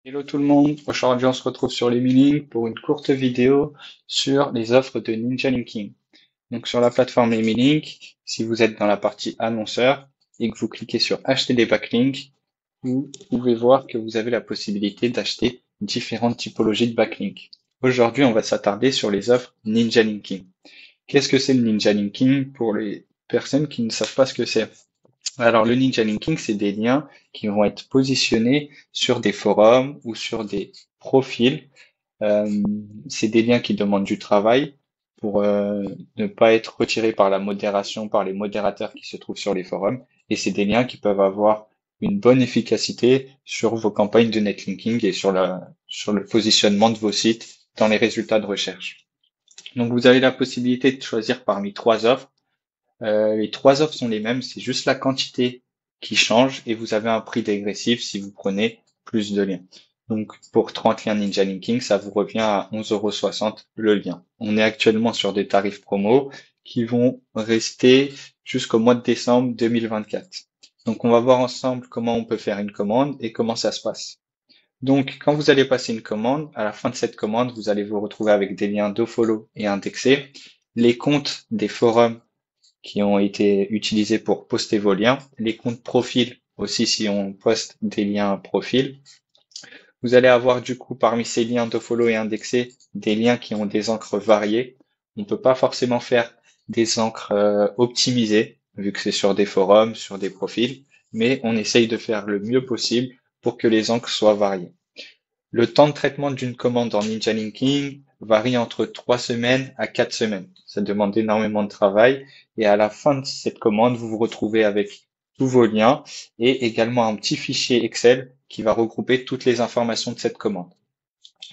Hello tout le monde, aujourd'hui on se retrouve sur les Link pour une courte vidéo sur les offres de Ninja Linking. Donc sur la plateforme Link, si vous êtes dans la partie annonceur et que vous cliquez sur acheter des backlinks, vous pouvez voir que vous avez la possibilité d'acheter différentes typologies de backlinks. Aujourd'hui on va s'attarder sur les offres Ninja Linking. Qu'est-ce que c'est le Ninja Linking pour les personnes qui ne savent pas ce que c'est? Alors, le ninja linking, c'est des liens qui vont être positionnés sur des forums ou sur des profils. Euh, c'est des liens qui demandent du travail pour ne pas être retirés par la modération, par les modérateurs qui se trouvent sur les forums. Et c'est des liens qui peuvent avoir une bonne efficacité sur vos campagnes de netlinking et sur le positionnement de vos sites dans les résultats de recherche. Donc, vous avez la possibilité de choisir parmi trois offres. Les trois offres sont les mêmes, c'est juste la quantité qui change et vous avez un prix dégressif si vous prenez plus de liens. Donc pour 30 liens Ninja Linking, ça vous revient à 11,60 € le lien. On est actuellement sur des tarifs promo qui vont rester jusqu'au mois de décembre 2024. Donc on va voir ensemble comment on peut faire une commande et comment ça se passe. Donc quand vous allez passer une commande, à la fin de cette commande, vous allez vous retrouver avec des liens dofollow et indexés, les comptes des forums qui ont été utilisés pour poster vos liens, les comptes profil aussi si on poste des liens profil. Vous allez avoir du coup parmi ces liens de follow et indexés des liens qui ont des encres variées. On ne peut pas forcément faire des encres optimisées vu que c'est sur des forums, sur des profils, mais on essaye de faire le mieux possible pour que les encres soient variées. Le temps de traitement d'une commande en Ninja Linking varie entre 3 semaines à 4 semaines. Ça demande énormément de travail et à la fin de cette commande, vous vous retrouvez avec tous vos liens et également un petit fichier Excel qui va regrouper toutes les informations de cette commande.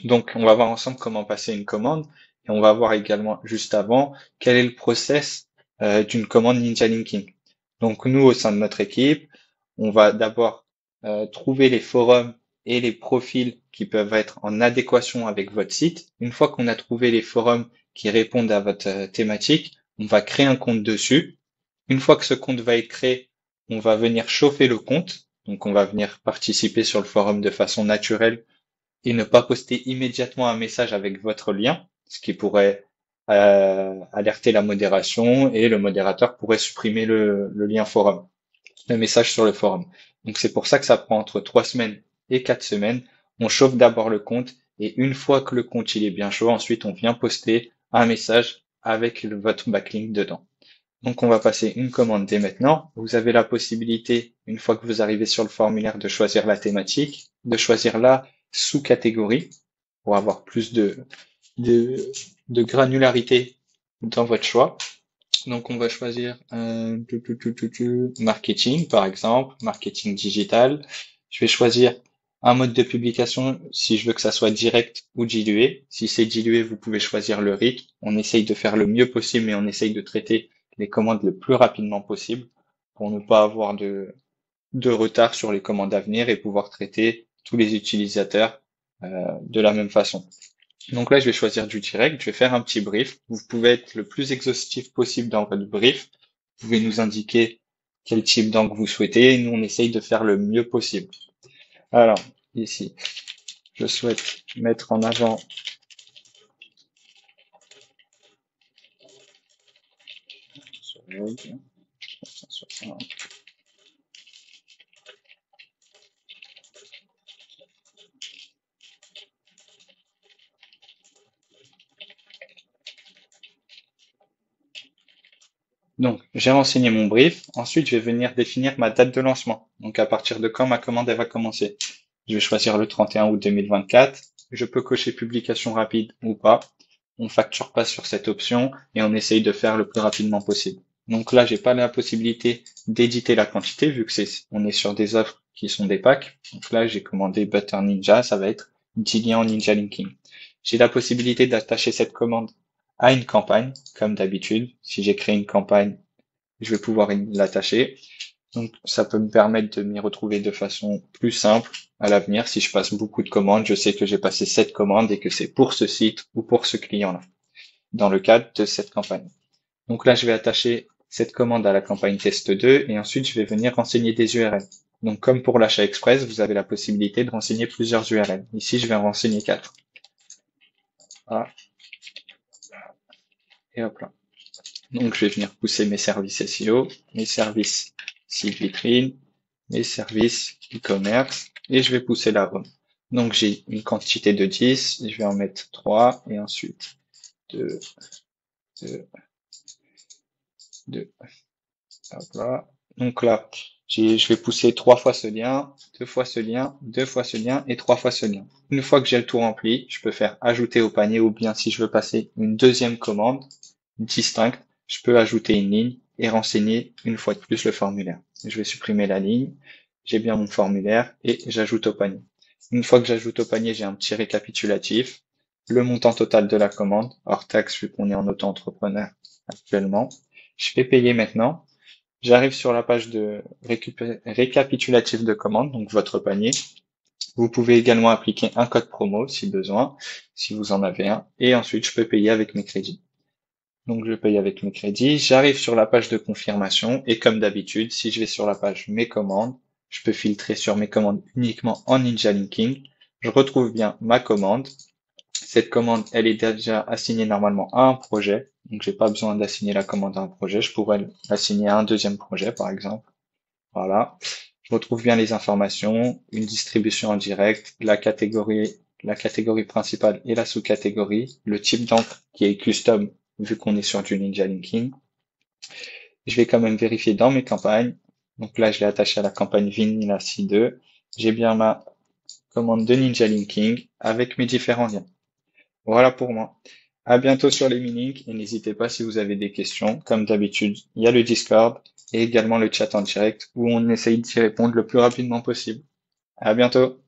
Donc, on va voir ensemble comment passer une commande et on va voir également juste avant quel est le process d'une commande Ninja Linking. Donc, nous, au sein de notre équipe, on va d'abord trouver les forums et les profils qui peuvent être en adéquation avec votre site. Une fois qu'on a trouvé les forums qui répondent à votre thématique, on va créer un compte dessus. Une fois que ce compte va être créé, on va venir chauffer le compte. Donc, on va venir participer sur le forum de façon naturelle et ne pas poster immédiatement un message avec votre lien, ce qui pourrait alerter la modération et le modérateur pourrait supprimer le lien forum, le message sur le forum. Donc c'est pour ça que ça prend entre 3 semaines et 4 semaines. On chauffe d'abord le compte et une fois que le compte il est bien chaud, ensuite on vient poster un message avec votre backlink dedans. Donc on va passer une commande dès maintenant. Vous avez la possibilité, une fois que vous arrivez sur le formulaire, de choisir la thématique, de choisir la sous-catégorie pour avoir plus de, de granularité dans votre choix. Donc on va choisir marketing par exemple, marketing digital. Je vais choisir un mode de publication si je veux que ça soit direct ou dilué. Si c'est dilué, vous pouvez choisir le rythme. On essaye de faire le mieux possible, mais on essaye de traiter les commandes le plus rapidement possible pour ne pas avoir de retard sur les commandes à venir et pouvoir traiter tous les utilisateurs de la même façon. Donc là, je vais choisir du direct, je vais faire un petit brief. Vous pouvez être le plus exhaustif possible dans votre brief. Vous pouvez nous indiquer quel type d'angle vous souhaitez et nous, on essaye de faire le mieux possible. Alors, ici, je souhaite mettre en avant donc, j'ai renseigné mon brief. Ensuite, je vais venir définir ma date de lancement. Donc, à partir de quand ma commande elle va commencer. Je vais choisir le 31 août 2024. Je peux cocher publication rapide ou pas. On facture pas sur cette option et on essaye de faire le plus rapidement possible. Donc là, j'ai pas la possibilité d'éditer la quantité vu que on est sur des offres qui sont des packs. Donc là, j'ai commandé Butter Ninja, ça va être 10 liens en Ninja Linking. J'ai la possibilité d'attacher cette commande à une campagne, comme d'habitude. Si j'ai créé une campagne, je vais pouvoir l'attacher. Donc, ça peut me permettre de m'y retrouver de façon plus simple à l'avenir. Si je passe beaucoup de commandes, je sais que j'ai passé cette commande et que c'est pour ce site ou pour ce client-là, dans le cadre de cette campagne. Donc là, je vais attacher cette commande à la campagne test 2 et ensuite, je vais venir renseigner des URL. Donc, comme pour l'achat express, vous avez la possibilité de renseigner plusieurs URL. Ici, je vais en renseigner 4. Ah, et hop là. Donc, je vais venir pousser mes services SEO, mes services site vitrine, mes services e-commerce, et je vais pousser la home. Donc, j'ai une quantité de 10, je vais en mettre 3, et ensuite 2, 2, 2. Hop là. Donc là, je vais pousser 3 fois ce lien, 2 fois ce lien, 2 fois ce lien et 3 fois ce lien. Une fois que j'ai le tout rempli, je peux faire ajouter au panier ou bien si je veux passer une deuxième commande distincte, je peux ajouter une ligne et renseigner une fois de plus le formulaire. Je vais supprimer la ligne, j'ai bien mon formulaire et j'ajoute au panier. Une fois que j'ajoute au panier, j'ai un petit récapitulatif, le montant total de la commande, hors taxe vu qu'on est en auto-entrepreneur actuellement. Je fais payer maintenant. J'arrive sur la page de récapitulatif de commande, donc votre panier. Vous pouvez également appliquer un code promo si besoin, si vous en avez un, et ensuite je peux payer avec mes crédits. Donc je paye avec mes crédits, j'arrive sur la page de confirmation, et comme d'habitude, si je vais sur la page mes commandes, je peux filtrer sur mes commandes uniquement en Ninja Linking. Je retrouve bien ma commande. Cette commande, elle est déjà assignée normalement à un projet, donc j'ai pas besoin d'assigner la commande à un projet, je pourrais l'assigner à un deuxième projet par exemple. Voilà. Je retrouve bien les informations, une distribution en direct, la catégorie principale et la sous-catégorie, le type d'encre qui est custom vu qu'on est sur du Ninja Linking. Je vais quand même vérifier dans mes campagnes. Donc là, je l'ai attaché à la campagne Vanilla C2. J'ai bien ma commande de Ninja Linking avec mes différents liens. Voilà pour moi. À bientôt sur les mini et n'hésitez pas si vous avez des questions. Comme d'habitude, il y a le Discord et également le chat en direct où on essaye d'y répondre le plus rapidement possible. À bientôt.